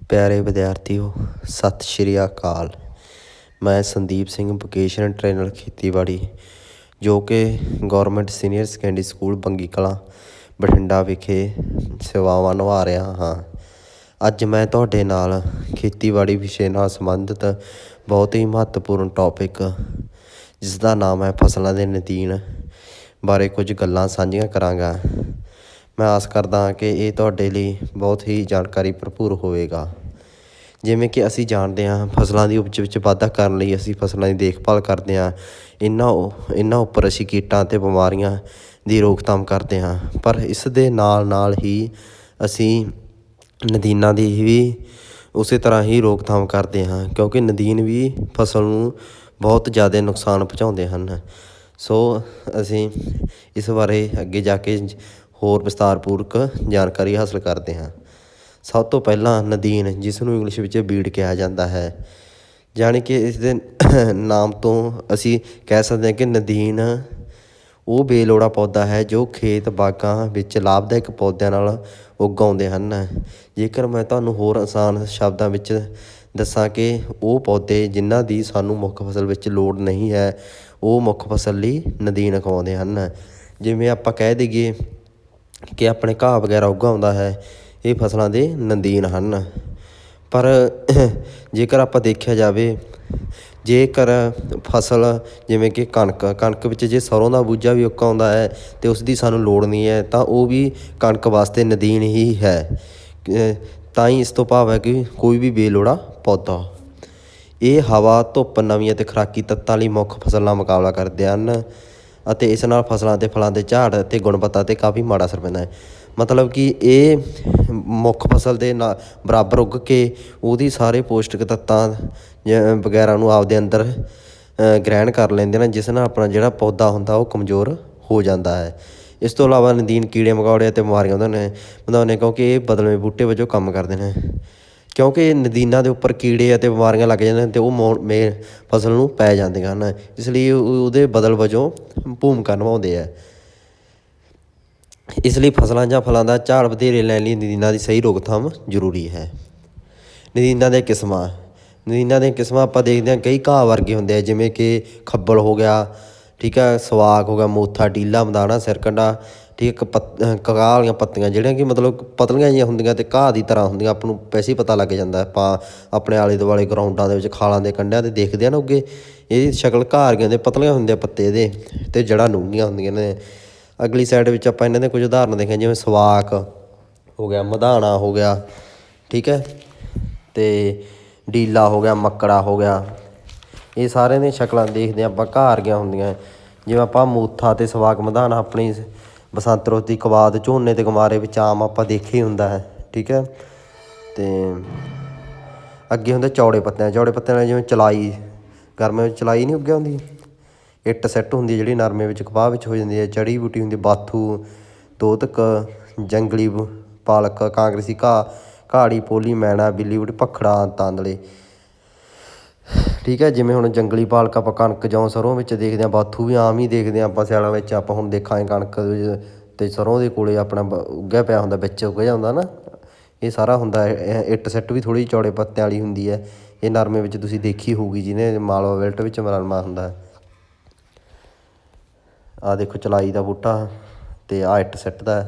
ਪਿਆਰੇ ਵਿਦਿਆਰਥੀਓ, ਸਤਿ ਸ਼੍ਰੀ ਅਕਾਲ। ਮੈਂ ਸੰਦੀਪ ਸਿੰਘ, ਵੋਕੇਸ਼ਨਲ ਟ੍ਰੇਨਰ ਖੇਤੀਬਾੜੀ, ਜੋ ਕਿ ਗੌਰਮੈਂਟ ਸੀਨੀਅਰ ਸੈਕੰਡਰੀ ਸਕੂਲ ਬੰਗੀ ਕਲਾਂ ਬਠਿੰਡਾ ਵਿਖੇ ਸੇਵਾਵਾਂ ਨਿਭਾ ਰਿਹਾ ਹਾਂ। ਅੱਜ ਮੈਂ ਤੁਹਾਡੇ ਨਾਲ ਖੇਤੀਬਾੜੀ ਵਿਸ਼ੇ ਨਾਲ ਸੰਬੰਧਿਤ ਬਹੁਤ ਹੀ ਮਹੱਤਵਪੂਰਨ ਟੌਪਿਕ, ਜਿਸ ਦਾ ਨਾਮ ਹੈ ਫਸਲਾਂ ਦੇ ਨਦੀਨ ਬਾਰੇ ਕੁਝ ਗੱਲਾਂ ਸਾਂਝੀਆਂ ਕਰਾਂਗਾ। ਮੈਂ ਆਸ ਕਰਦਾ ਹਾਂ ਕਿ ਇਹ ਤੁਹਾਡੇ ਲਈ ਬਹੁਤ ਹੀ ਜਾਣਕਾਰੀ ਭਰਪੂਰ ਹੋਵੇਗਾ। ਜਿਵੇਂ ਕਿ ਅਸੀਂ ਜਾਣਦੇ ਹਾਂ, ਫਸਲਾਂ ਦੀ ਉਪਜ ਵਿੱਚ ਵਾਧਾ ਕਰਨ ਲਈ ਅਸੀਂ ਫਸਲਾਂ ਦੀ ਦੇਖਭਾਲ ਕਰਦੇ ਹਾਂ। ਇਹਨਾਂ ਉੱਪਰ ਅਸੀਂ ਕੀਟਾਂ ਅਤੇ ਬਿਮਾਰੀਆਂ ਦੀ ਰੋਕਥਾਮ ਕਰਦੇ ਹਾਂ, ਪਰ ਇਸ ਦੇ ਨਾਲ ਹੀ ਅਸੀਂ ਨਦੀਨਾਂ ਦੀ ਵੀ ਉਸੇ ਤਰ੍ਹਾਂ ਹੀ ਰੋਕਥਾਮ ਕਰਦੇ ਹਾਂ, ਕਿਉਂਕਿ ਨਦੀਨ ਵੀ ਫਸਲ ਨੂੰ ਬਹੁਤ ਜ਼ਿਆਦਾ ਨੁਕਸਾਨ ਪਹੁੰਚਾਉਂਦੇ ਹਨ। ਸੋ ਅਸੀਂ ਇਸ ਬਾਰੇ ਅੱਗੇ ਜਾ ਕੇ ਹੋਰ ਵਿਸਤਾਰਪੂਰਵਕ ਜਾਣਕਾਰੀ ਹਾਸਲ ਕਰਦੇ ਹਾਂ। ਸਭ ਤੋਂ ਪਹਿਲਾਂ ਨਦੀਨ, ਜਿਸ ਨੂੰ ਇੰਗਲਿਸ਼ ਵਿੱਚ ਬੀਡ ਕਿਹਾ ਜਾਂਦਾ ਹੈ, ਜਾਣੀ ਕਿ ਇਸ ਦੇ ਨਾਮ ਤੋਂ ਅਸੀਂ ਕਹਿ ਸਕਦੇ ਹਾਂ ਕਿ ਨਦੀਨ ਉਹ ਬੇਲੋੜਾ ਪੌਦਾ ਹੈ ਜੋ ਖੇਤ ਬਾਗਾਂ ਵਿੱਚ ਲਾਭਦਾਇਕ ਪੌਦਿਆਂ ਨਾਲ ਉੱਗ ਆਉਂਦੇ ਹਨ। ਜੇਕਰ ਮੈਂ ਤੁਹਾਨੂੰ ਹੋਰ ਆਸਾਨ ਸ਼ਬਦਾਂ ਵਿੱਚ ਦੱਸਾਂ ਕਿ ਉਹ ਪੌਦੇ ਜਿਨ੍ਹਾਂ ਦੀ ਸਾਨੂੰ ਮੁੱਖ ਫਸਲ ਵਿੱਚ ਲੋੜ ਨਹੀਂ ਹੈ, ਉਹ ਮੁੱਖ ਫਸਲ ਲਈ ਨਦੀਨ ਅਖਵਾਉਂਦੇ ਹਨ। ਜਿਵੇਂ ਆਪਾਂ ਕਹਿ ਦਈਏ ਕਿ ਆਪਣੇ ਘਾਹ ਵਗੈਰਾ ਉਗਾਉਂਦਾ ਹੈ, ਇਹ ਫਸਲਾਂ ਦੇ ਨਦੀਨ ਹਨ। ਪਰ ਜੇਕਰ ਆਪਾਂ ਦੇਖਿਆ ਜਾਵੇ, ਜੇਕਰ ਫਸਲ ਜਿਵੇਂ ਕਿ ਕਣਕ ਵਿੱਚ ਜੇ ਸਰੋਂ ਦਾ ਬੂਝਾ ਵੀ ਉੱਗ ਆਉਂਦਾ ਹੈ ਅਤੇ ਉਸ ਦੀ ਸਾਨੂੰ ਲੋੜ ਨਹੀਂ ਹੈ, ਤਾਂ ਉਹ ਵੀ ਕਣਕ ਵਾਸਤੇ ਨਦੀਨ ਹੀ ਹੈ। ਤਾਂ ਹੀ ਇਸ ਤੋਂ ਭਾਵ ਹੈ ਕਿ ਕੋਈ ਵੀ ਬੇਲੋੜਾ ਪੌਦਾ। ਇਹ ਹਵਾ, ਧੁੱਪ, ਨਮੀ ਅਤੇ ਖੁਰਾਕੀ ਤੱਤਾਂ ਲਈ ਮੁੱਖ ਫਸਲ ਨਾਲ ਮੁਕਾਬਲਾ ਕਰਦੇ ਹਨ, ਅਤੇ ਇਸ ਨਾਲ ਫਸਲਾਂ ਅਤੇ ਫਲਾਂ ਦੇ ਝਾੜ ਅਤੇ ਗੁਣਵੱਤਾ 'ਤੇ ਕਾਫੀ ਮਾੜਾ ਅਸਰ ਪੈਂਦਾ ਹੈ। ਮਤਲਬ ਕਿ ਇਹ ਮੁੱਖ ਫਸਲ ਦੇ ਨਾਲ ਬਰਾਬਰ ਉੱਗ ਕੇ ਉਹਦੀ ਸਾਰੇ ਪੌਸ਼ਟਿਕ ਤੱਤਾਂ ਵਗੈਰਾ ਨੂੰ ਆਪਦੇ ਅੰਦਰ ਗ੍ਰਹਿਣ ਕਰ ਲੈਂਦੇ ਨੇ, ਜਿਸ ਨਾਲ ਆਪਣਾ ਜਿਹੜਾ ਪੌਦਾ ਹੁੰਦਾ ਉਹ ਕਮਜ਼ੋਰ ਹੋ ਜਾਂਦਾ ਹੈ। ਇਸ ਤੋਂ ਇਲਾਵਾ ਨਦੀਨ ਕੀੜੇ ਮਕੌੜੇ ਅਤੇ ਬਿਮਾਰੀਆਂ ਵਧਾਉਂਦੇ, ਕਿਉਂਕਿ ਇਹ ਬਦਲਵੇਂ ਬੂਟੇ ਵਜੋਂ ਕੰਮ ਕਰਦੇ ਨੇ। ਕਿਉਂਕਿ ਨਦੀਨਾਂ ਦੇ ਉੱਪਰ ਕੀੜੇ ਅਤੇ ਬਿਮਾਰੀਆਂ ਲੱਗ ਜਾਂਦੇ ਹਨ ਅਤੇ ਉਹ ਫਸਲ ਨੂੰ ਪੈ ਜਾਂਦੀਆਂ ਹਨ, ਇਸ ਲਈ ਉਹਦੇ ਬਦਲ ਵਜੋਂ ਭੂਮਿਕਾ ਨਿਭਾਉਂਦੇ ਹੈ। ਇਸ ਲਈ ਫਸਲਾਂ ਜਾਂ ਫਲਾਂ ਦਾ ਝਾੜ ਵਧੇਰੇ ਲੈਣ ਲਈ ਨਦੀਨਾਂ ਦੀ ਸਹੀ ਰੋਕਥਾਮ ਜ਼ਰੂਰੀ ਹੈ। ਨਦੀਨਾਂ ਦੀਆਂ ਕਿਸਮਾਂ ਆਪਾਂ ਦੇਖਦੇ ਹਾਂ, ਕਈ ਘਾਹ ਵਰਗੇ ਹੁੰਦੇ ਆ, ਜਿਵੇਂ ਕਿ ਖੱਬਲ ਹੋ ਗਿਆ, ਠੀਕ ਹੈ, ਸਵਾਕ ਹੋ ਗਿਆ, ਮੋਥਾ, ਟੀਲਾ, ਮਦਾਣਾ, ਸਿਰਕੰਡਾ, ਠੀਕ ਹੈ, ਕਗਾਹ ਵਾਲੀਆਂ ਪੱਤੀਆਂ ਜਿਹੜੀਆਂ ਕਿ ਮਤਲਬ ਪਤਲੀਆਂ ਜਿਹੀਆਂ ਹੁੰਦੀਆਂ ਅਤੇ ਘਾਹ ਦੀ ਤਰ੍ਹਾਂ ਹੁੰਦੀਆਂ। ਆਪਾਂ ਨੂੰ ਵੈਸੇ ਹੀ ਪਤਾ ਲੱਗ ਜਾਂਦਾ, ਆਪਾਂ ਆਪਣੇ ਆਲੇ ਦੁਆਲੇ ਗਰਾਊਂਡਾਂ ਦੇ ਵਿੱਚ, ਖਾਲਾਂ ਦੇ ਕੰਢਿਆਂ 'ਤੇ ਦੇਖਦੇ ਹਾਂ ਨਾ ਉੱਗੇ। ਇਹਦੀ ਸ਼ਕਲ ਘਾਹ ਵਰਗੀਆਂ ਹੁੰਦੀਆਂ, ਪਤਲੀਆਂ ਹੁੰਦੀਆਂ ਪੱਤੇ ਇਹਦੇ, ਅਤੇ ਜੜ੍ਹਾਂ ਡੂੰਘੀਆਂ ਹੁੰਦੀਆਂ ਨੇ। ਅਗਲੀ ਸਾਈਡ ਵਿੱਚ ਆਪਾਂ ਇਹਨਾਂ ਦੇ ਕੁਝ ਉਦਾਹਰਨ ਦੇਖੇ, ਜਿਵੇਂ ਸਵਾਕ ਹੋ ਗਿਆ, ਮਧਾਣਾ ਹੋ ਗਿਆ, ਠੀਕ ਹੈ, ਅਤੇ ਡੀਲਾ ਹੋ ਗਿਆ, ਮੱਕੜਾ ਹੋ ਗਿਆ। ਇਹ ਸਾਰਿਆਂ ਦੀਆਂ ਸ਼ਕਲਾਂ ਦੇਖਦੇ ਹਾਂ ਆਪਾਂ, ਘਾਹ ਵਰਗੀਆਂ ਹੁੰਦੀਆਂ। ਜਿਵੇਂ ਆਪਾਂ ਮੋਥਾ ਅਤੇ ਸਵਾਕ, ਮਧਾਣਾ ਆਪਣੀ ਬਸੰਤ ਰੁੱਤ ਦੀ ਕਵਾਦ, ਝੋਨੇ ਅਤੇ ਗਮਾਰੇ ਵਿੱਚ ਆਮ ਆਪਾਂ ਦੇਖਿਆ ਹੀ ਹੁੰਦਾ ਹੈ, ਠੀਕ ਹੈ। ਅਤੇ ਅੱਗੇ ਹੁੰਦੇ ਚੌੜੇ ਪੱਤਿਆਂ ਨਾਲ, ਜਿਵੇਂ ਚਲਾਈ, ਗਰਮੀਆਂ ਵਿੱਚ ਚਲਾਈ ਨਹੀਂ ਉੱਗਿਆ ਹੁੰਦੀ, ਇੱਟ ਸੈੱਟ ਹੁੰਦੀ ਜਿਹੜੀ ਨਰਮੇ ਵਿੱਚ, ਕਪਾਹ ਵਿੱਚ ਹੋ ਜਾਂਦੀ ਹੈ। ਜੜੀ ਬੂਟੀ ਹੁੰਦੀ, ਬਾਥੂ, ਤੋਤਕ, ਜੰਗਲੀ ਪਾਲਕ, ਕਾਂਗਰਸੀ ਘਾਹ, ਘਾੜੀ, ਪੋਲੀ, ਮੈਣਾ, ਬਿੱਲੀ ਬੂਟੀ, ਭਖੜਾ, ਤਾਂਦਲੇ, ਠੀਕ ਹੈ। ਜਿਵੇਂ ਹੁਣ ਜੰਗਲੀ ਪਾਲਕ ਆਪਾਂ ਕਣਕ, ਜੌਂ, ਸਰੋਂ ਵਿੱਚ ਦੇਖਦੇ ਹਾਂ। ਬਾਥੂ ਵੀ ਆਮ ਹੀ ਦੇਖਦੇ ਹਾਂ ਆਪਾਂ ਸਿਆਲਾਂ ਵਿੱਚ। ਆਪਾਂ ਹੁਣ ਦੇਖਾਂਗੇ ਕਣਕ ਅਤੇ ਸਰੋਂ ਦੇ ਕੋਲ ਆਪਣਾ ਉੱਗਿਆ ਪਿਆ ਹੁੰਦਾ, ਵਿੱਚ ਉੱਗ ਜਾਂਦਾ ਨਾ, ਇਹ ਸਾਰਾ ਹੁੰਦਾ। ਇੱਟ ਸੈੱਟ ਵੀ ਥੋੜ੍ਹੀ ਜਿਹੀ ਚੌੜੇ ਪੱਤਿਆਂ ਵਾਲੀ ਹੁੰਦੀ ਹੈ, ਇਹ ਨਰਮੇ ਵਿੱਚ ਤੁਸੀਂ ਦੇਖੀ ਹੋਊਗੀ, ਜਿਹਨੇ ਮਾਲਵਾ ਬੈਲਟ ਵਿੱਚ ਨਰਮਾ ਹੁੰਦਾ। ਆਹ ਦੇਖੋ ਚਲਾਈ ਦਾ ਬੂਟਾ, ਅਤੇ ਆਹ ਇੱਟ ਸੈੱਟ ਦਾ,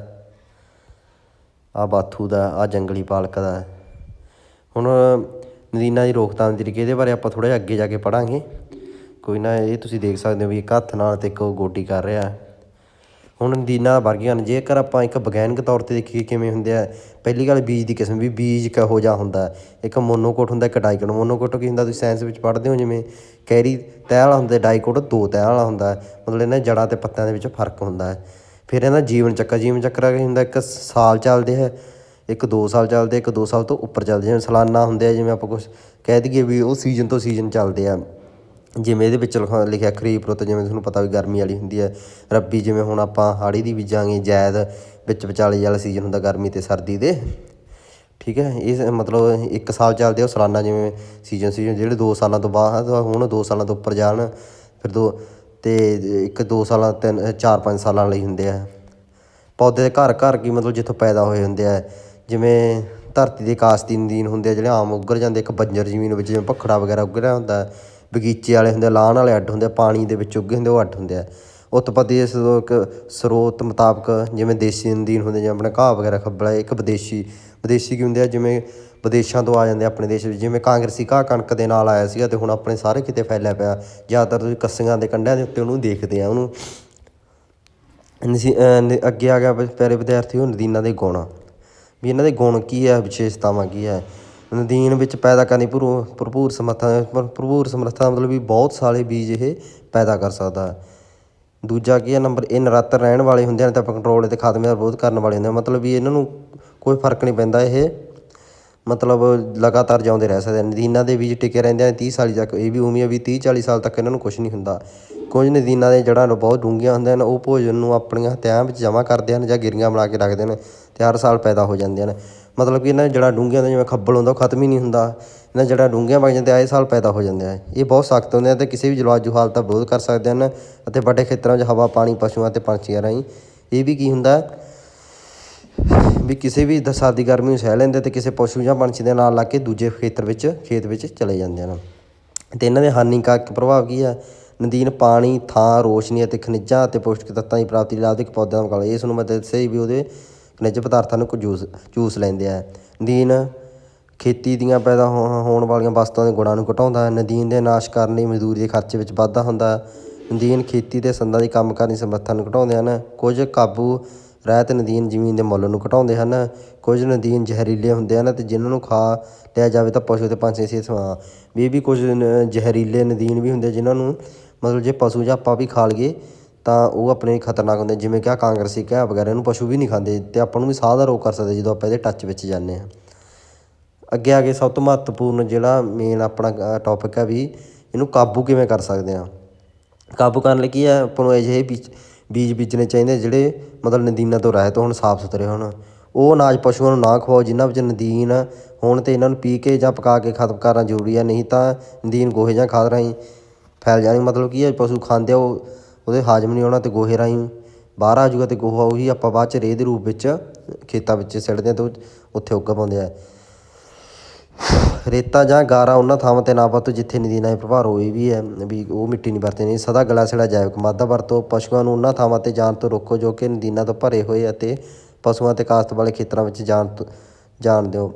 ਆਹ ਬਾਥੂ ਦਾ, ਆਹ ਜੰਗਲੀ ਪਾਲਕ ਦਾ। ਹੁਣ ਨਦੀਨਾਂ ਦੀ ਰੋਕਥਾਮ ਦੇ ਤਰੀਕੇ, ਇਹਦੇ ਬਾਰੇ ਆਪਾਂ ਥੋੜ੍ਹਾ ਜਿਹਾ ਅੱਗੇ ਜਾ ਕੇ ਪੜ੍ਹਾਂਗੇ। ਕੋਈ ਨਾ, ਇਹ ਤੁਸੀਂ ਦੇਖ ਸਕਦੇ ਹੋ ਵੀ ਇੱਕ ਹੱਥ ਨਾਲ ਅਤੇ ਇੱਕ ਗੋਡੀ ਕਰ ਰਿਹਾ। ਹੁਣ ਨਦੀਨਾਂ ਵਰਗੀਆਂ ਹਨ। ਜੇਕਰ ਆਪਾਂ ਇੱਕ ਵਿਗਿਆਨਕ ਤੌਰ 'ਤੇ ਦੇਖੀਏ ਕਿਵੇਂ ਹੁੰਦੇ ਆ, ਪਹਿਲੀ ਗੱਲ ਬੀਜ ਦੀ ਕਿਸਮ, ਵੀ ਬੀਜ ਕਿਹੋ ਜਿਹਾ ਹੁੰਦਾ। ਇੱਕ ਮੋਨੋਕੋਟ ਹੁੰਦਾ, ਇੱਕ ਡਾਈਕੋਟ। ਮੋਨੋਕੋਟ ਕੀ ਹੁੰਦਾ, ਤੁਸੀਂ ਸਾਇੰਸ ਵਿੱਚ ਪੜ੍ਹਦੇ ਹੋ, ਜਿਵੇਂ ਕੈਰੀ ਤਹਿ ਵਾਲਾ ਹੁੰਦਾ, ਡਾਈਕੋਟ 2 ਤਹਿ ਵਾਲਾ ਹੁੰਦਾ। ਮਤਲਬ ਇਹਨਾਂ ਜੜ੍ਹਾਂ ਅਤੇ ਪੱਤਿਆਂ ਦੇ ਵਿੱਚ ਫਰਕ ਹੁੰਦਾ ਹੈ। ਫਿਰ ਇਹਦਾ ਜੀਵਨ ਚੱਕਰ ਕੀ ਹੁੰਦਾ, ਇੱਕ ਸਾਲ ਚੱਲਦੇ ਹੈ, ਇੱਕ 2 ਸਾਲ ਚੱਲਦੇ, ਇੱਕ 2 ਸਾਲ ਤੋਂ ਉੱਪਰ ਚੱਲਦੇ। ਜਿਵੇਂ ਸਾਲਾਨਾ ਹੁੰਦੇ ਆ, ਜਿਵੇਂ ਆਪਾਂ ਕੁਛ ਕਹਿ ਦਈਏ ਵੀ ਉਹ ਸੀਜ਼ਨ ਤੋਂ ਸੀਜ਼ਨ ਚੱਲਦੇ ਆ। ਜਿਵੇਂ ਇਹਦੇ ਵਿੱਚ ਲਿਖਿਆ ਖਰੀਫ ਰੁੱਤ, ਜਿਵੇਂ ਤੁਹਾਨੂੰ ਪਤਾ ਵੀ ਗਰਮੀ ਵਾਲੀ ਹੁੰਦੀ ਹੈ। ਰੱਬੀ, ਜਿਵੇਂ ਹੁਣ ਆਪਾਂ ਹਾੜ੍ਹੀ ਦੀ ਬੀਜਾਂਗੇ। ਜ਼ੈਦ ਵਿੱਚ ਵਿਚਾਲੇ ਵਾਲਾ ਸੀਜ਼ਨ ਹੁੰਦਾ, ਗਰਮੀ ਅਤੇ ਸਰਦੀ ਦੇ, ਠੀਕ ਹੈ। ਇਹ ਮਤਲਬ 1 ਸਾਲ ਚੱਲਦੇ ਆ, ਉਹ ਸਾਲਾਨਾ ਜਿਵੇਂ ਸੀਜ਼ਨ ਜਿਹੜੇ 2 ਸਾਲਾਂ ਤੋਂ ਬਾਅਦ ਹੁਣ 2 ਸਾਲਾਂ ਤੋਂ ਉੱਪਰ ਜਾਣ, ਫਿਰ ਅਤੇ ਇੱਕ 2 ਸਾਲਾਂ, 3, 4, 5 ਸਾਲਾਂ ਲਈ ਹੁੰਦੇ ਆ। ਪੌਦੇ ਦੇ ਘਰ ਕੀ ਮਤਲਬ ਜਿੱਥੋਂ ਪੈਦਾ ਹੋਏ ਹੁੰਦੇ ਆ, ਜਿਵੇਂ ਧਰਤੀ ਦੇ ਕਾਸ਼ਤੀ ਨਦੀਨ ਹੁੰਦੇ ਆ ਜਿਹੜੇ ਆਮ ਉੱਗਰ ਜਾਂਦੇ, ਇੱਕ ਬੰਜਰ ਜ਼ਮੀਨ ਵਿੱਚ ਜਿਵੇਂ ਭਖੜਾ ਵਗੈਰਾ ਉੱਗਰਿਆ ਹੁੰਦਾ, ਬਗੀਚੇ ਵਾਲੇ ਹੁੰਦੇ, ਲਾਹਣ ਵਾਲੇ ਅੱਡ ਹੁੰਦੇ ਆ, ਪਾਣੀ ਦੇ ਵਿੱਚ ਉੱਗੇ ਹੁੰਦੇ ਉਹ ਅੱਡ ਹੁੰਦੇ ਆ। ਉਤਪੱਤੀ ਇਸ ਤੋਂ ਇੱਕ ਸਰੋਤ ਮੁਤਾਬਕ ਜਿਵੇਂ ਦੇਸੀ ਨਦੀਨ ਹੁੰਦੇ, ਜਿਵੇਂ ਆਪਣਾ ਘਾਹ ਵਗੈਰਾ ਖੱਬਲਾ, ਇੱਕ ਵਿਦੇਸ਼ੀ ਕੀ ਹੁੰਦੇ ਆ ਜਿਵੇਂ ਵਿਦੇਸ਼ਾਂ ਤੋਂ ਆ ਜਾਂਦੇ ਆਪਣੇ ਦੇਸ਼ ਵਿੱਚ, ਜਿਵੇਂ ਕਾਂਗਰਸੀ ਘਾਹ ਕਣਕ ਦੇ ਨਾਲ ਆਇਆ ਸੀਗਾ ਅਤੇ ਹੁਣ ਆਪਣੇ ਸਾਰੇ ਕਿਤੇ ਫੈਲਿਆ ਪਿਆ। ਜ਼ਿਆਦਾਤਰ ਤੁਸੀਂ ਕੱਸੀਆਂ ਦੇ ਕੰਢਿਆਂ ਦੇ ਉੱਤੇ ਉਹਨੂੰ ਦੇਖਦੇ ਆ। ਉਹਨੂੰ ਅੱਗੇ ਆ ਗਿਆ ਪਿਆਰੇ ਵਿਦਿਆਰਥੀਓ, ਨਦੀਨਾਂ ਦੇ ਗੁਣ ਵੀ ਇਹਨਾਂ ਦੇ ਗੁਣ ਕੀ ਹੈ, ਵਿਸ਼ੇਸ਼ਤਾਵਾਂ ਕੀ ਹੈ। ਨਦੀਨ ਵਿੱਚ ਪੈਦਾ ਕਰਨੀ ਭਰਪੂਰ ਸਮਰੱਥਾ ਮਤਲਬ ਵੀ ਬਹੁਤ ਸਾਰੇ ਬੀਜ ਇਹ ਪੈਦਾ ਕਰ ਸਕਦਾ। ਦੂਜਾ ਕੀ ਹੈ ਨੰਬਰ, ਇਹ ਨਿਰੰਤਰ ਰਹਿਣ ਵਾਲੇ ਹੁੰਦੇ ਹਨ ਅਤੇ ਆਪਾਂ ਕੰਟਰੋਲ ਅਤੇ ਖਾਤਮੇ ਦਾ ਵਿਰੋਧ ਕਰਨ ਵਾਲੇ ਹੁੰਦੇ ਹਨ। ਮਤਲਬ ਵੀ ਇਹਨਾਂ ਨੂੰ ਕੋਈ ਫਰਕ ਨਹੀਂ ਪੈਂਦਾ, ਇਹ ਮਤਲਬ ਲਗਾਤਾਰ ਜਿਉਂਦੇ ਰਹਿ ਸਕਦੇ ਹਨ। ਨਦੀਨਾਂ ਦੇ ਬੀਜ ਟਿਕੇ ਰਹਿੰਦੇ ਹਨ 30 ਸਾਲ ਤੱਕ। ਇਹ ਵੀ ਉਮੀਦ ਹੈ ਵੀ 30-40 ਸਾਲ ਤੱਕ ਇਹਨਾਂ ਨੂੰ ਕੁਛ ਨਹੀਂ ਹੁੰਦਾ। ਕੁਝ ਨਦੀਨਾਂ ਦੇ ਜੜ੍ਹਾਂ ਬਹੁਤ ਡੂੰਘੀਆਂ ਹੁੰਦੀਆਂ ਹਨ, ਉਹ ਭੋਜਨ ਨੂੰ ਆਪਣੀਆਂ ਹਥਿਆਰਾਂ ਵਿੱਚ ਜਮ੍ਹਾਂ ਕਰਦੇ ਹਨ ਜਾਂ ਗਿਰੀਆਂ ਬਣਾ ਕੇ ਰੱਖਦੇ ਹਨ ਅਤੇ ਹਰ ਸਾਲ ਪੈਦਾ ਹੋ ਜਾਂਦੇ ਹਨ। ਮਤਲਬ ਕਿ ਇਹਨਾਂ ਦੀਆਂ ਜੜ੍ਹਾਂ ਡੂੰਘੀਆਂ ਹੁੰਦੀਆਂ, ਜਿਵੇਂ ਖੱਬਲ ਹੁੰਦਾ ਉਹ ਖਤਮ ਹੀ ਨਹੀਂ ਹੁੰਦਾ, ਇਹਨਾਂ ਜੜ੍ਹਾਂ ਡੂੰਘੀਆਂ ਵਗ ਜਾਂਦੇ, ਆਏ ਸਾਲ ਪੈਦਾ ਹੋ ਜਾਂਦੇ ਆ। ਇਹ ਬਹੁਤ ਸਖਤ ਹੁੰਦੇ ਆ ਅਤੇ ਕਿਸੇ ਵੀ ਜਲਵਾਯੂ ਹਾਲਤ ਦਾ ਵਿਰੋਧ ਕਰ ਸਕਦੇ ਹਨ ਅਤੇ ਵੱਡੇ ਖੇਤਰਾਂ ਵਿੱਚ ਹਵਾ, ਪਾਣੀ, ਪਸ਼ੂਆਂ ਅਤੇ ਪੰਛੀਆਂ ਰਾਹੀਂ ਇਹ ਵੀ ਕੀ ਹੁੰਦਾ ਵੀ ਕਿਸੇ ਵੀ ਸਰਦੀ ਗਰਮੀ ਨੂੰ ਸਹਿ ਲੈਂਦੇ ਅਤੇ ਕਿਸੇ ਪਸ਼ੂ ਜਾਂ ਪੰਛੀ ਦੇ ਨਾਲ ਲੱਗ ਕੇ ਦੂਜੇ ਖੇਤ ਵਿੱਚ ਚਲੇ ਜਾਂਦੇ ਹਨ। ਅਤੇ ਇਹਨਾਂ ਦੇ ਹਾਨੀਕਾਰਕ ਪ੍ਰਭਾਵ ਕੀ ਆ, ਨਦੀਨ ਪਾਣੀ, ਥਾਂ, ਰੋਸ਼ਨੀ ਅਤੇ ਖਣਿਜਾਂ ਅਤੇ ਪੌਸ਼ਟਿਕ ਤੱਤਾਂ ਦੀ ਪ੍ਰਾਪਤੀ ਲਈ ਲਾਭਦਾਇਕ ਪੌਦਿਆਂ ਦਾ ਮੁਕਾਬਲਾ। ਇਸ ਨੂੰ ਮੈਂ ਦੱਸਿਆ ਵੀ ਉਹਦੇ ਖਣਿਜ ਪਦਾਰਥਾਂ ਨੂੰ ਚੂਸ ਲੈਂਦੇ ਆ। ਨਦੀਨ ਖੇਤੀ ਦੀਆਂ ਪੈਦਾ ਹੋਣ ਵਾਲੀਆਂ ਵਸਤਾਂ ਦੇ ਗੁਣਾਂ ਨੂੰ ਘਟਾਉਂਦਾ ਹੈ। ਨਦੀਨ ਦੇ ਨਾਸ਼ ਕਰਨ ਲਈ ਮਜ਼ਦੂਰੀ ਦੇ ਖਰਚੇ ਵਿੱਚ ਵਾਧਾ ਹੁੰਦਾ ਹੈ। ਨਦੀਨ ਖੇਤੀ ਦੇ ਸੰਦਾਂ ਦੀ ਕੰਮ ਕਰਨ ਦੀ ਸਮਰੱਥਾ ਨੂੰ ਘਟਾਉਂਦੇ ਹਨ। ਕੁਝ ਕਾਬੂ ਰਹਿਤ ਨਦੀਨ ਜ਼ਮੀਨ ਦੇ ਮੁੱਲ ਨੂੰ ਘਟਾਉਂਦੇ ਹਨ। ਕੁਝ ਨਦੀਨ ਜ਼ਹਿਰੀਲੇ ਹੁੰਦੇ ਹਨ ਅਤੇ ਜਿਹਨਾਂ ਨੂੰ ਖਾ ਲਿਆ ਜਾਵੇ ਤਾਂ ਪਸ਼ੂ ਅਤੇ ਪੰਛੀ ਦੀ ਸਿਹਤ ਵੀ ਇਹ ਵੀ ਕੁਝ ਜ਼ਹਿਰੀਲੇ ਨਦੀਨ ਵੀ ਹੁੰਦੇ ਜਿਹਨਾਂ ਨੂੰ ਮਤਲਬ ਜੇ ਪਸ਼ੂ ਜਾਂ ਆਪਾਂ ਵੀ ਖਾ ਲਈਏ ਤਾਂ ਉਹ ਆਪਣੇ ਖਤਰਨਾਕ ਹੁੰਦੇ, ਜਿਵੇਂ ਕਿ ਕਾਂਗਰਸੀ ਘਾਹ ਵਗੈਰਾ ਇਹਨੂੰ ਪਸ਼ੂ ਵੀ ਨਹੀਂ ਖਾਂਦੇ ਅਤੇ ਆਪਾਂ ਨੂੰ ਵੀ ਸਾਹ ਦਾ ਰੋਗ ਕਰ ਸਕਦੇ ਜਦੋਂ ਆਪਾਂ ਇਹਦੇ ਟੱਚ ਵਿੱਚ ਜਾਂਦੇ ਹਾਂ। ਅੱਗੇ ਆ ਕੇ ਸਭ ਤੋਂ ਮਹੱਤਵਪੂਰਨ ਜਿਹੜਾ ਮੇਨ ਆਪਣਾ ਟੋਪਿਕ ਹੈ ਵੀ ਇਹਨੂੰ ਕਾਬੂ ਕਿਵੇਂ ਕਰ ਸਕਦੇ ਹਾਂ। ਕਾਬੂ ਕਰਨ ਲਈ ਕੀ ਹੈ, ਆਪਾਂ ਨੂੰ ਅਜਿਹੇ ਬੀਜ ਬੀਜਣੇ ਚਾਹੀਦੇ ਜਿਹੜੇ ਮਤਲਬ ਨਦੀਨਾਂ ਤੋਂ ਰਹਿਤ ਹੋਣ, ਸਾਫ਼ ਸੁਥਰੇ ਹੋਣ। ਉਹ ਅਨਾਜ ਪਸ਼ੂਆਂ ਨੂੰ ਨਾ ਖਵਾਓ ਜਿਨ੍ਹਾਂ ਵਿੱਚ ਨਦੀਨ ਹੋਣ ਅਤੇ ਇਹਨਾਂ ਨੂੰ ਪੀ ਕੇ ਜਾਂ ਪਕਾ ਕੇ ਖਤਮ ਕਰਨਾ ਜ਼ਰੂਰੀ ਹੈ, ਨਹੀਂ ਤਾਂ ਨਦੀਨ ਗੋਹੇ ਜਾਂ ਖਾਦ ਰਾਹੀਂ ਫੈਲ ਜਾਣੀ। ਮਤਲਬ ਕੀ ਹੈ, ਪਸ਼ੂ ਖਾਂਦੇ ਉਹਦੇ ਹਾਜ਼ਮ ਨਹੀਂ ਹੋਣਾ ਅਤੇ ਗੋਹੇ ਰਾਹੀਂ ਬਾਹਰ ਆ ਜਾਊਗਾ ਅਤੇ ਗੋਹਾ ਉਹੀ ਆਪਾਂ ਬਾਅਦ 'ਚ ਰੇਹ ਦੇ ਰੂਪ ਵਿੱਚ ਖੇਤਾਂ ਵਿੱਚ ਸਿੱਟਦੇ ਹਾਂ ਅਤੇ ਉੱਥੇ ਉੱਗ ਪਾਉਂਦੇ ਆ। ਰੇਤਾ ਜਾਂ ਗਾਰਾ ਉਹਨਾਂ ਥਾਵਾਂ 'ਤੇ ਨਾ ਵਰਤੋ ਜਿੱਥੇ ਨਦੀਨਾਂ ਦੇ ਪ੍ਰਭਾਵ ਹੋਏ ਵੀ ਹੈ ਵੀ ਉਹ ਮਿੱਟੀ ਨਹੀਂ ਵਰਤਣੀ। ਸਦਾ ਗਲਾ ਸੜਾ ਜੈਵਿਕ ਮਾਦਾ ਵਰਤੋ। ਪਸ਼ੂਆਂ ਨੂੰ ਉਹਨਾਂ ਥਾਵਾਂ 'ਤੇ ਜਾਣ ਤੋਂ ਰੋਕੋ ਜੋ ਕਿ ਨਦੀਨਾਂ ਤੋਂ ਭਰੇ ਹੋਏ ਅਤੇ ਪਸ਼ੂਆਂ ਅਤੇ ਕਾਸ਼ਤ ਵਾਲੇ ਖੇਤਰਾਂ ਵਿੱਚ ਜਾਣ ਦਿਓ।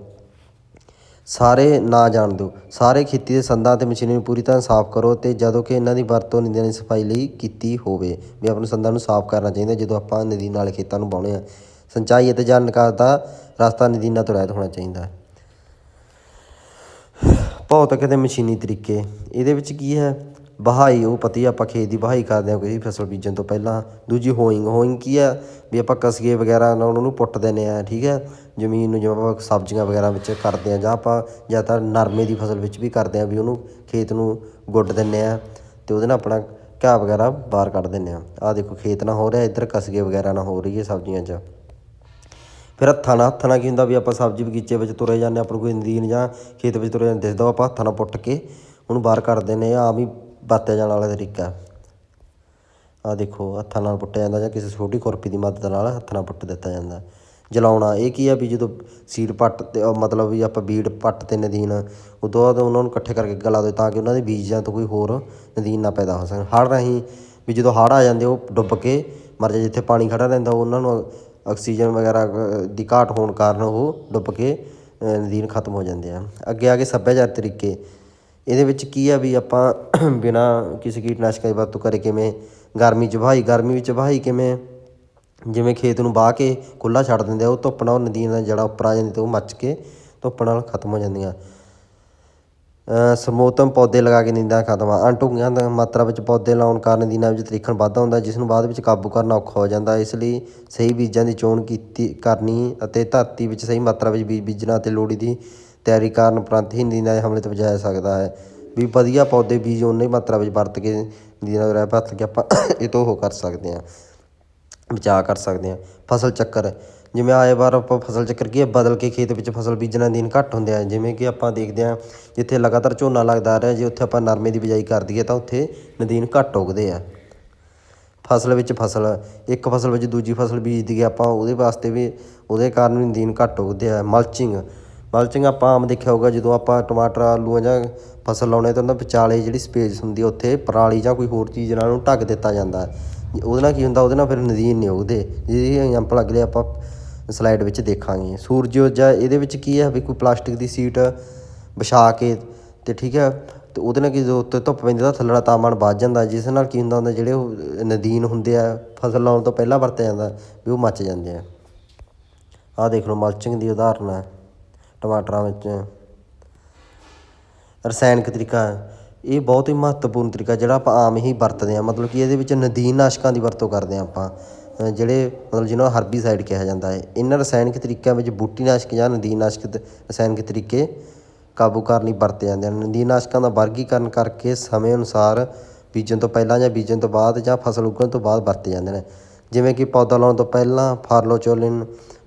ਸਾਰੇ ਖੇਤੀ ਦੇ ਸੰਦਾਂ ਅਤੇ ਮਸ਼ੀਨਰੀ ਨੂੰ ਪੂਰੀ ਤਰ੍ਹਾਂ ਸਾਫ਼ ਕਰੋ ਅਤੇ ਜਦੋਂ ਕਿ ਇਹਨਾਂ ਦੀ ਵਰਤੋਂ ਨਦੀਆਂ ਦੀ ਸਫਾਈ ਲਈ ਕੀਤੀ ਹੋਵੇ ਵੀ ਆਪਣੇ ਸੰਦਾਂ ਨੂੰ ਸਾਫ਼ ਕਰਨਾ ਚਾਹੀਦਾ ਜਦੋਂ ਆਪਾਂ ਨਦੀਨ ਵਾਲੇ ਖੇਤਾਂ ਨੂੰ ਵਾਹੁੰਦੇ ਹਾਂ। ਸਿੰਚਾਈ ਅਤੇ ਜਲ ਨਿਕਾਸ ਦਾ ਰਸਤਾ ਨਦੀਨਾਂ ਤੋਂ ਰਹਿਤ ਹੋਣਾ ਚਾਹੀਦਾ। ਭੌਤਿਕ ਅਤੇ ਮਸ਼ੀਨੀ ਤਰੀਕੇ ਇਹਦੇ ਵਿੱਚ ਕੀ ਹੈ, ਵਹਾਈ ਉਹ ਪਤੀ ਆਪਾਂ ਖੇਤ ਦੀ ਵਹਾਈ ਕਰਦੇ ਹਾਂ ਕੋਈ ਫਸਲ ਬੀਜਣ ਤੋਂ ਪਹਿਲਾਂ। ਦੂਜੀ ਹੋਇੰਗ ਕੀ ਹੈ ਵੀ ਆਪਾਂ ਕਸੀਏ ਵਗੈਰਾ ਨਾਲ ਉਹਨੂੰ ਪੁੱਟ ਦਿੰਦੇ ਹਾਂ, ਠੀਕ ਹੈ, ਜ਼ਮੀਨ ਨੂੰ ਜਿਵੇਂ ਆਪਾਂ ਸਬਜ਼ੀਆਂ ਵਗੈਰਾ ਵਿੱਚ ਕਰਦੇ ਹਾਂ ਜਾਂ ਆਪਾਂ ਜ਼ਿਆਦਾਤਰ ਨਰਮੇ ਦੀ ਫਸਲ ਵਿੱਚ ਵੀ ਕਰਦੇ ਹਾਂ ਵੀ ਉਹਨੂੰ ਖੇਤ ਨੂੰ ਗੁੱਡ ਦਿੰਦੇ ਹਾਂ ਅਤੇ ਉਹਦੇ ਨਾਲ ਆਪਣਾ ਘਾਹ ਵਗੈਰਾ ਬਾਹਰ ਕੱਢ ਦਿੰਦੇ ਹਾਂ। ਆਹ ਦੇਖੋ ਖੇਤ ਨਾਲ ਹੋ ਰਿਹਾ, ਇੱਧਰ ਕਸੀਏ ਵਗੈਰਾ ਨਾਲ ਹੋ ਰਹੀ ਹੈ ਸਬਜ਼ੀਆਂ 'ਚ। ਫਿਰ ਹੱਥਾਂ ਨਾਲ ਕੀ ਹੁੰਦਾ ਵੀ ਆਪਾਂ ਸਬਜ਼ੀ ਬਗੀਚੇ ਵਿੱਚ ਤੁਰੇ ਜਾਂਦੇ, ਆਪਾਂ ਨੂੰ ਕੋਈ ਨਦੀਨ ਜਾਂ ਖੇਤ ਵਿੱਚ ਤੁਰੇ ਜਾਂਦੇ ਦਿਸਦਾ, ਆਪਾਂ ਹੱਥਾਂ ਨਾਲ ਪੁੱਟ ਕੇ ਉਹਨੂੰ ਬਾਹਰ ਕੱਢ ਦਿੰਦੇ ਹਾਂ। ਆਮ ਹੀ ਵਰਤਿਆ ਜਾਣ ਵਾਲਾ ਤਰੀਕਾ। ਆਹ ਦੇਖੋ ਹੱਥਾਂ ਨਾਲ ਪੁੱਟਿਆ ਜਾਂਦਾ ਜਾਂ ਕਿਸੇ ਛੋਟੀ ਖੁਰਪੀ ਦੀ ਮਦਦ ਨਾਲ ਹੱਥਾਂ ਨਾਲ ਪੁੱਟ ਦਿੱਤਾ ਜਾਂਦਾ। ਜਲਾਉਣਾ ਇਹ ਕੀ ਆ ਵੀ ਜਦੋਂ ਸੀਡ ਪੱਟ 'ਤੇ ਮਤਲਬ ਵੀ ਆਪਾਂ ਬੀੜ ਪੱਟ 'ਤੇ ਨਦੀਨ ਉਦੋਂ ਬਾਅਦ ਉਹਨਾਂ ਨੂੰ ਇਕੱਠੇ ਕਰਕੇ ਗਲਾ ਦਿਓ ਤਾਂ ਕਿ ਉਹਨਾਂ ਦੇ ਬੀਜਾਂ ਤੋਂ ਕੋਈ ਹੋਰ ਨਦੀਨ ਨਾ ਪੈਦਾ ਹੋ ਸਕਣ। ਹੜ੍ਹ ਰਾਹੀਂ ਵੀ ਜਦੋਂ ਹੜ੍ਹ ਆ ਜਾਂਦੇ ਉਹ ਡੁੱਬ ਕੇ ਮਰ ਜਾਂਦੇ, ਜਿੱਥੇ ਪਾਣੀ ਖੜ੍ਹਾ ਰਹਿੰਦਾ ਉਹਨਾਂ ਨੂੰ ਆਕਸੀਜਨ ਵਗੈਰਾ ਦੀ ਘਾਟ ਹੋਣ ਕਾਰਨ ਉਹ ਡੁੱਬ ਕੇ ਨਦੀਨ ਖਤਮ ਹੋ ਜਾਂਦੇ ਆ। ਅੱਗੇ ਆ ਕੇ ਸੱਭਿਆਚਾਰ ਤਰੀਕੇ ਇਹਦੇ ਵਿੱਚ ਕੀ ਆ ਵੀ ਆਪਾਂ ਬਿਨਾਂ ਕਿਸੇ ਕੀਟਨਾਸ਼ਕਾਂ ਦੀ ਵਰਤੋਂ ਕਰੇ ਕਿਵੇਂ ਗਰਮੀ ਵਿੱਚ ਵਹਾਈ ਕਿਵੇਂ, ਜਿਵੇਂ ਖੇਤ ਨੂੰ ਵਾਹ ਕੇ ਖੁੱਲ੍ਹਾ ਛੱਡ ਦਿੰਦੇ ਆ, ਉਹ ਧੁੱਪ ਨਾਲ ਉਹ ਨਦੀਨ ਦੀਆਂ ਜੜ੍ਹਾਂ ਉੱਪਰ ਆ ਜਾਂਦੀਆਂ ਅਤੇ ਉਹ ਮੱਚ ਕੇ ਧੁੱਪ ਨਾਲ ਖਤਮ ਹੋ ਜਾਂਦੀਆਂ। ਸਰਮੋਤਮ ਪੌਦੇ ਲਗਾ ਕੇ ਨਦੀਨਾਂ ਖਤਮ ਅਣਢੁੱਕਵੀਆਂ ਮਾਤਰਾ ਵਿੱਚ ਪੌਦੇ ਲਾਉਣ ਕਾਰਨ ਨਦੀਨਾਂ ਵਿੱਚ ਤਰੀਖਣ ਵਾਧਾ ਹੁੰਦਾ ਜਿਸ ਨੂੰ ਬਾਅਦ ਵਿੱਚ ਕਾਬੂ ਕਰਨਾ ਔਖਾ ਹੋ ਜਾਂਦਾ। ਇਸ ਲਈ ਸਹੀ ਬੀਜਾਂ ਦੀ ਚੋਣ ਕਰਨੀ ਅਤੇ ਧਰਤੀ ਵਿੱਚ ਸਹੀ ਮਾਤਰਾ ਵਿੱਚ ਬੀਜ ਬੀਜਣਾ ਅਤੇ ਲੋੜੀ ਦੀ ਤਿਆਰੀ ਕਰਨ ਉਪਰੰਤ ਹੀ ਨਦੀਨਾਂ ਦੇ ਹਮਲੇ ਤੋਂ ਬਚਾਇਆ ਸਕਦਾ ਹੈ। ਵੀ ਵਧੀਆ ਪੌਦੇ ਬੀਜ ਉਨੀ ਮਾਤਰਾ ਵਿੱਚ ਵਰਤ ਕੇ ਨਦੀਨਾਂ ਤੋਂ ਰਹਿ ਵਰਤ ਕੇ ਆਪਾਂ ਇਹ ਤੋਂ ਉਹ ਕਰ ਸਕਦੇ ਹਾਂ, ਬਚਾਅ ਕਰ ਸਕਦੇ ਹਾਂ। ਫਸਲ ਚੱਕਰ ਜਿਵੇਂ ਆਏ ਵਾਰ ਆਪਾਂ ਫਸਲ ਚੱਕਰ ਕੀ ਬਦਲ ਕੇ ਖੇਤ ਵਿੱਚ ਫਸਲ ਬੀਜਣਾ ਨਦੀਨ ਘੱਟ ਹੁੰਦੇ ਆ। ਜਿਵੇਂ ਕਿ ਆਪਾਂ ਦੇਖਦੇ ਹਾਂ ਜਿੱਥੇ ਲਗਾਤਾਰ ਝੋਨਾ ਲੱਗਦਾ ਰਿਹਾ, ਜੇ ਉੱਥੇ ਆਪਾਂ ਨਰਮੇ ਦੀ ਬਿਜਾਈ ਕਰ ਦਈਏ ਤਾਂ ਉੱਥੇ ਨਦੀਨ ਘੱਟ ਉੱਗਦੇ ਆ। ਫਸਲ ਵਿੱਚ ਇੱਕ ਫਸਲ ਵਿੱਚ ਦੂਜੀ ਫਸਲ ਬੀਜ ਦਈਏ ਆਪਾਂ ਉਹਦੇ ਵਾਸਤੇ ਵੀ ਉਹਦੇ ਕਾਰਨ ਵੀ ਨਦੀਨ ਘੱਟ ਉੱਗਦੇ ਆ। ਮਲਚਿੰਗ ਮਲਚਿੰਗ ਆਪਾਂ ਆਮ ਦੇਖਿਆ ਹੋਊਗਾ, ਜਦੋਂ ਆਪਾਂ ਟਮਾਟਰ ਆਲੂਆਂ ਜਾਂ ਫਸਲ ਲਾਉਂਦੇ ਤਾਂ ਉਹਨਾਂ ਵਿਚਾਲੇ ਜਿਹੜੀ ਸਪੇਸ ਹੁੰਦੀ ਹੈ ਉੱਥੇ ਪਰਾਲੀ ਜਾਂ ਕੋਈ ਹੋਰ ਚੀਜ਼ ਨਾਲ ਉਹਨੂੰ ਢੱਕ ਦਿੱਤਾ ਜਾਂਦਾ। ਉਹਦੇ ਨਾਲ ਕੀ ਹੁੰਦਾ, ਉਹਦੇ ਨਾਲ ਫਿਰ ਨਦੀਨ ਨਹੀਂ ਉੱਗਦੇ, ਜਿਹਦੀ ਐਗਜ਼ਾਮਪਲ ਅਗਲੇ ਆਪਾਂ ਸਲਾਈਡ ਵਿੱਚ ਦੇਖਾਂਗੇ। ਸੂਰਜ ਊਰਜਾ ਇਹਦੇ ਵਿੱਚ ਕੀ ਹੈ ਵੀ ਕੋਈ ਪਲਾਸਟਿਕ ਦੀ ਸੀਟ ਵਿਛਾ ਕੇ ਅਤੇ ਠੀਕ ਹੈ, ਅਤੇ ਉਹਦੇ ਨਾਲ ਕੀ ਜਦੋਂ ਉੱਤੇ ਧੁੱਪ ਪੈਂਦੀ ਤਾਂ ਥੱਲੜਾ ਤਾਪਮਾਨ ਵੱਧ ਜਾਂਦਾ, ਜਿਸ ਨਾਲ ਕੀ ਹੁੰਦਾ ਜਿਹੜੇ ਉਹ ਨਦੀਨ ਹੁੰਦੇ ਆ ਫਸਲ ਲਾਉਣ ਤੋਂ ਪਹਿਲਾਂ ਵਰਤਿਆ ਜਾਂਦਾ ਵੀ ਉਹ ਮੱਚ ਜਾਂਦੇ ਆ। ਆਹ ਦੇਖ ਲਓ ਮਲਚਿੰਗ ਦੀ ਉਦਾਹਰਨ ਹੈ ਟਮਾਟਰਾਂ ਵਿੱਚ। ਰਸਾਇਣਿਕ ਤਰੀਕਾ, ਇਹ ਬਹੁਤ ਹੀ ਮਹੱਤਵਪੂਰਨ ਤਰੀਕਾ ਜਿਹੜਾ ਆਪਾਂ ਆਮ ਹੀ ਵਰਤਦੇ ਹਾਂ, ਮਤਲਬ ਕਿ ਇਹਦੇ ਵਿੱਚ ਨਦੀਨ ਨਾਸ਼ਕਾਂ ਦੀ ਵਰਤੋਂ ਕਰਦੇ ਹਾਂ ਆਪਾਂ, ਜਿਹੜੇ ਮਤਲਬ ਜਿਹਨਾਂ ਨੂੰ ਹਰਬੀਸਾਈਡ ਕਿਹਾ ਜਾਂਦਾ ਹੈ। ਇਹਨਾਂ ਰਸਾਇਣਿਕ ਤਰੀਕਿਆਂ ਵਿੱਚ ਬੂਟੀ ਨਾਸ਼ਕ ਜਾਂ ਨਦੀਨ ਨਾਸ਼ਕ ਰਸਾਇਣਿਕ ਤਰੀਕੇ ਕਾਬੂ ਕਰਨ ਲਈ ਵਰਤੇ ਜਾਂਦੇ ਹਨ। ਨਦੀਨ ਨਾਸ਼ਕਾਂ ਦਾ ਵਰਗੀਕਰਨ ਕਰਕੇ ਸਮੇਂ ਅਨੁਸਾਰ ਬੀਜਣ ਤੋਂ ਪਹਿਲਾਂ ਜਾਂ ਬੀਜਣ ਤੋਂ ਬਾਅਦ ਜਾਂ ਫਸਲ ਉੱਗਣ ਤੋਂ ਬਾਅਦ ਵਰਤੇ ਜਾਂਦੇ ਨੇ। ਜਿਵੇਂ ਕਿ ਪੌਦਾ ਲਾਉਣ ਤੋਂ ਪਹਿਲਾਂ ਫਾਰਲੋਚੋਲਿਨ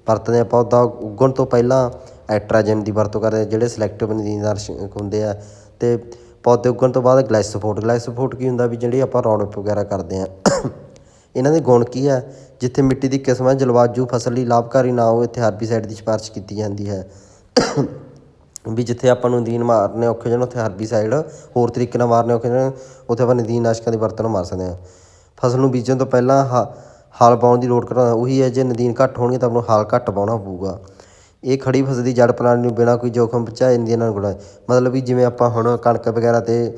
ਵਰਤਦੇ ਆ, ਪੌਦਾ ਉੱਗਣ ਤੋਂ ਪਹਿਲਾਂ ਐਟਰਾਜਨ ਦੀ ਵਰਤੋਂ ਕਰਦੇ ਆ ਜਿਹੜੇ ਸਿਲੈਕਟਿਵ ਨਦੀਨਨਾਸ਼ਕ ਹੁੰਦੇ ਆ, ਅਤੇ ਪੌਦੇ ਉੱਗਣ ਤੋਂ ਬਾਅਦ ਗਲਾਈਸੋਫੋਟ ਕੀ ਹੁੰਦਾ ਵੀ ਜਿਹੜੀ ਆਪਾਂ ਰੌਣਪ ਵਗੈਰਾ ਕਰਦੇ ਹਾਂ। ਇਹਨਾਂ ਦੇ ਗੁਣ ਕੀ ਹੈ, ਜਿੱਥੇ ਮਿੱਟੀ ਦੀ ਕਿਸਮ ਹੈ ਜਲਵਾਯੂ ਫਸਲ ਲਈ ਲਾਭਕਾਰੀ ਨਾ ਹੋਵੇ ਇੱਥੇ ਹਰਬੀਸਾਈਡ ਦੀ ਸਿਫਾਰਿਸ਼ ਕੀਤੀ ਜਾਂਦੀ ਹੈ। ਵੀ ਜਿੱਥੇ ਆਪਾਂ ਨੂੰ ਨਦੀਨ ਮਾਰਨੇ ਔਖੇ ਜਾਣ ਉੱਥੇ ਹਰਬੀਸਾਈਡ, ਹੋਰ ਤਰੀਕੇ ਨਾਲ ਮਾਰਨੇ ਔਖੇ ਜਾਣ ਉੱਥੇ ਆਪਾਂ ਨਦੀਨਨਾਸ਼ਕਾਂ ਦੀ ਵਰਤੋਂ ਨਾਲ ਮਾਰ ਸਕਦੇ ਹਾਂ। ਫਸਲ ਨੂੰ ਬੀਜਣ ਤੋਂ ਪਹਿਲਾਂ ਹਲ ਪਾਉਣ ਦੀ ਲੋੜ ਘਟਾਉਂਦਾ, ਉਹੀ ਹੈ ਜੇ ਨਦੀਨ ਘੱਟ ਹੋਣਗੇ ਤਾਂ ਆਪਾਂ ਨੂੰ ਹਲ ਘੱਟ ਪਾਉਣਾ ਪਊਗਾ। ਇਹ ਖੜੀ ਫਸਲ ਦੀ ਜੜ ਪ੍ਰਣਾਲੀ ਨੂੰ ਬਿਨਾਂ ਕੋਈ ਜੋਖਮ ਪਹੁੰਚਾਏ ਨਦੀਨ ਨਾਲ ਗੁਣਾ, ਮਤਲਬ ਵੀ ਜਿਵੇਂ ਆਪਾਂ ਹੁਣ ਕਣਕ ਵਗੈਰਾ 'ਤੇ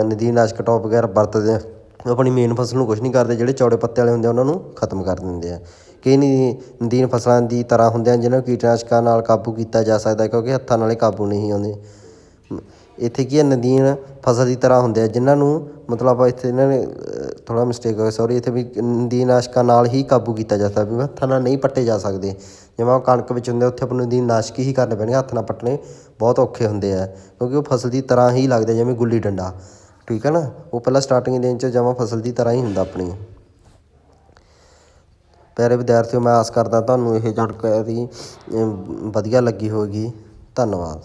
ਨਦੀਨਨਾਸ਼ਕ ਟੋਪ ਵਗੈਰਾ ਵਰਤਦੇ ਹਾਂ, ਆਪਣੀ ਮੇਨ ਫਸਲ ਨੂੰ ਕੁਛ ਨਹੀਂ ਕਰਦੇ, ਜਿਹੜੇ ਚੌੜੇ ਪੱਤੇ ਵਾਲੇ ਹੁੰਦੇ ਆ ਉਹਨਾਂ ਨੂੰ ਖਤਮ ਕਰ ਦਿੰਦੇ ਆ। ਕਈ ਨਦੀਨ ਫਸਲਾਂ ਦੀ ਤਰ੍ਹਾਂ ਹੁੰਦੇ ਹਨ ਜਿਹਨਾਂ ਨੂੰ ਕੀਟਨਾਸ਼ਕਾਂ ਨਾਲ ਕਾਬੂ ਕੀਤਾ ਜਾ ਸਕਦਾ, ਕਿਉਂਕਿ ਹੱਥਾਂ ਨਾਲ ਕਾਬੂ ਨਹੀਂ ਆਉਂਦੇ। ਇੱਥੇ ਕੀ ਹੈ, ਨਦੀਨ ਫਸਲ ਦੀ ਤਰ੍ਹਾਂ ਹੁੰਦੇ ਆ ਜਿਹਨਾਂ ਨੂੰ ਮਤਲਬ ਆਪਾਂ ਇੱਥੇ ਇਹਨਾਂ ਨੇ ਥੋੜ੍ਹਾ ਮਿਸਟੇਕ ਹੋਇਆ ਸੌਰੀ, ਇੱਥੇ ਵੀ ਨਦੀਨਨਾਸ਼ਕਾਂ ਨਾਲ ਹੀ ਕਾਬੂ ਕੀਤਾ ਜਾ ਸਕਦਾ, ਵੀ ਹੱਥਾਂ ਨਾਲ ਨਹੀਂ ਪੱਟੇ ਜਾ ਸਕਦੇ। ਜਿਵੇਂ ਕਣਕ ਵਿੱਚ ਹੁੰਦੇ ਉੱਥੇ ਆਪਾਂ ਨੂੰ ਨਦੀਨਨਾਸ਼ਕ ਹੀ ਕਰਨੇ ਪੈਣਗੇ, ਹੱਥ ਨਾਲ ਪੱਟਣੇ ਬਹੁਤ ਔਖੇ ਹੁੰਦੇ ਆ, ਕਿਉਂਕਿ ਉਹ ਫਸਲ ਦੀ ਤਰ੍ਹਾਂ ਹੀ ਲੱਗਦੇ ਜਿਵੇਂ ਗੁੱਲੀ ਡੰਡਾ, ਠੀਕ ਹੈ ਨਾ। ਉਹ ਪਹਿਲਾਂ ਸਟਾਰਟਿੰਗ ਦੇ 'ਚ ਜਮਾਂ ਫਸਲ ਦੀ ਤਰ੍ਹਾਂ ਹੀ ਹੁੰਦਾ ਆਪਣੀ। ਪਿਆਰੇ ਵਿਦਿਆਰਥੀਓ, ਮੈਂ ਆਸ ਕਰਦਾ ਤੁਹਾਨੂੰ ਇਹ ਜਾਣਕਾਰੀ ਵਧੀਆ ਲੱਗੀ ਹੋਵੇਗੀ। ਧੰਨਵਾਦ।